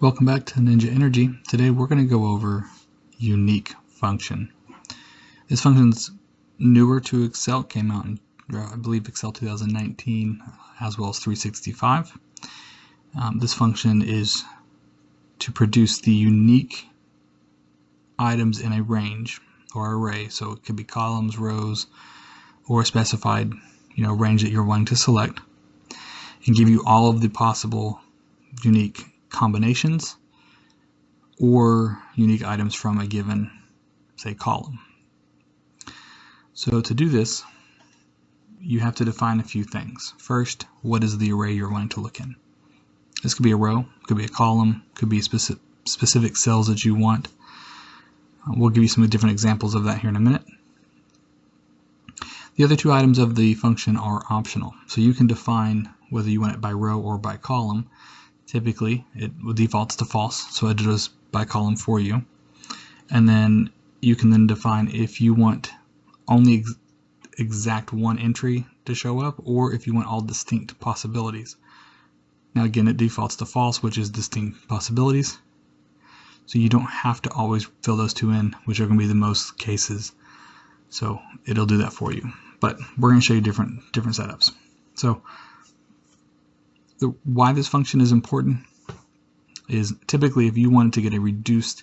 Welcome back to Ninja.Energy. Today we're going to go over unique function. This function's newer to Excel, came out in I believe Excel 2019 as well as 365. This function is to produce the unique items in a range or array, so it could be columns, rows, or a specified range that you're wanting to select, and give you all of the possible unique combinations or unique items from a given, say, column. So to do this, you have to define a few things. First, what is the array you're wanting to look in? This could be a row, could be a column, could be specific cells that you want. We'll give you some different examples of that here in a minute. The other two items of the function are optional, so you can define whether you want it by row or by column. Typically, it defaults to false, so it does by column for you. And then you can then define if you want only exact one entry to show up, or if you want all distinct possibilities. Now again, it defaults to false, which is distinct possibilities. So you don't have to always fill those two in, which are going to be the most cases. So it'll do that for you. But we're going to show you different setups. So why this function is important is typically if you wanted to get a reduced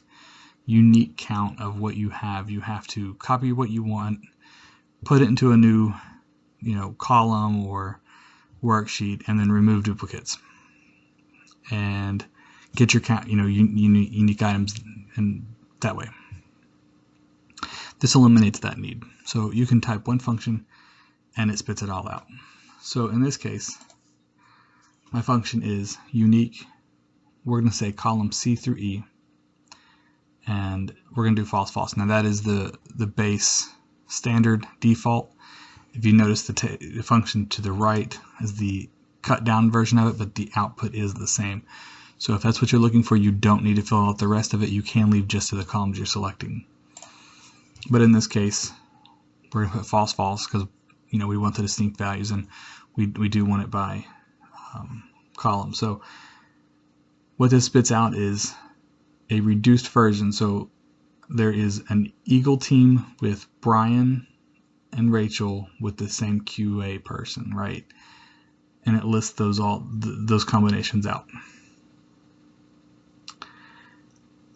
unique count of what you have to copy what you want, put it into a new column or worksheet, and then remove duplicates and get your count unique items in that way. This eliminates that need. So you can type one function and it spits it all out. So in this case, my function is unique. We're going to say column C through E, and we're going to do false, false. Now that is the base standard default. If you notice, the function to the right is the cut down version of it, but the output is the same. So if that's what you're looking for, you don't need to fill out the rest of it. You can leave just to the columns you're selecting. But in this case, we're going to put false, false, because we want the distinct values, and we do want it by column. So what this spits out is a reduced version. So there is an Eagle team with Brian and Rachel with the same QA person, right? And it lists those combinations out.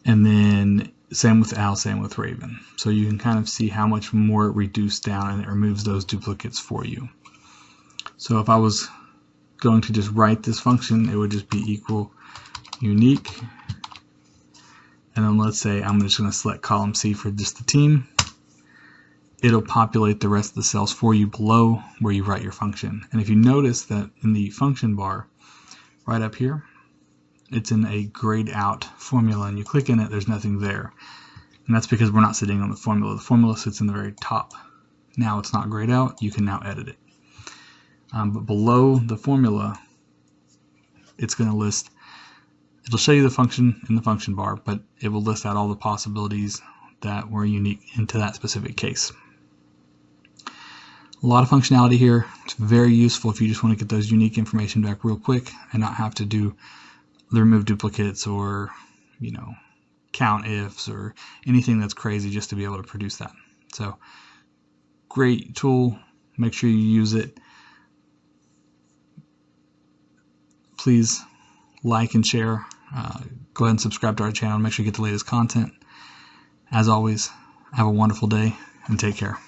And then same with Al, same with Raven. So you can kind of see how much more it reduced down, and it removes those duplicates for you. So if I was going to just write this function, it would just be equal unique, and then let's say I'm just going to select column C for just the team. It'll populate the rest of the cells for you below where you write your function. And if you notice that in the function bar right up here, it's in a grayed out formula, and you click in it, there's nothing there, and that's because we're not sitting on the formula. The formula sits in the very top. Now it's not grayed out, you can now edit it. But below the formula, it's going to list, it'll show you the function in the function bar, but it will list out all the possibilities that were unique into that specific case. A lot of functionality here. It's very useful if you just want to get those unique information back real quick and not have to do the remove duplicates or count ifs or anything that's crazy just to be able to produce that. So great tool. Make sure you use it. Please like and share. Go ahead and subscribe to our channel. Make sure you get the latest content. As always, have a wonderful day and take care.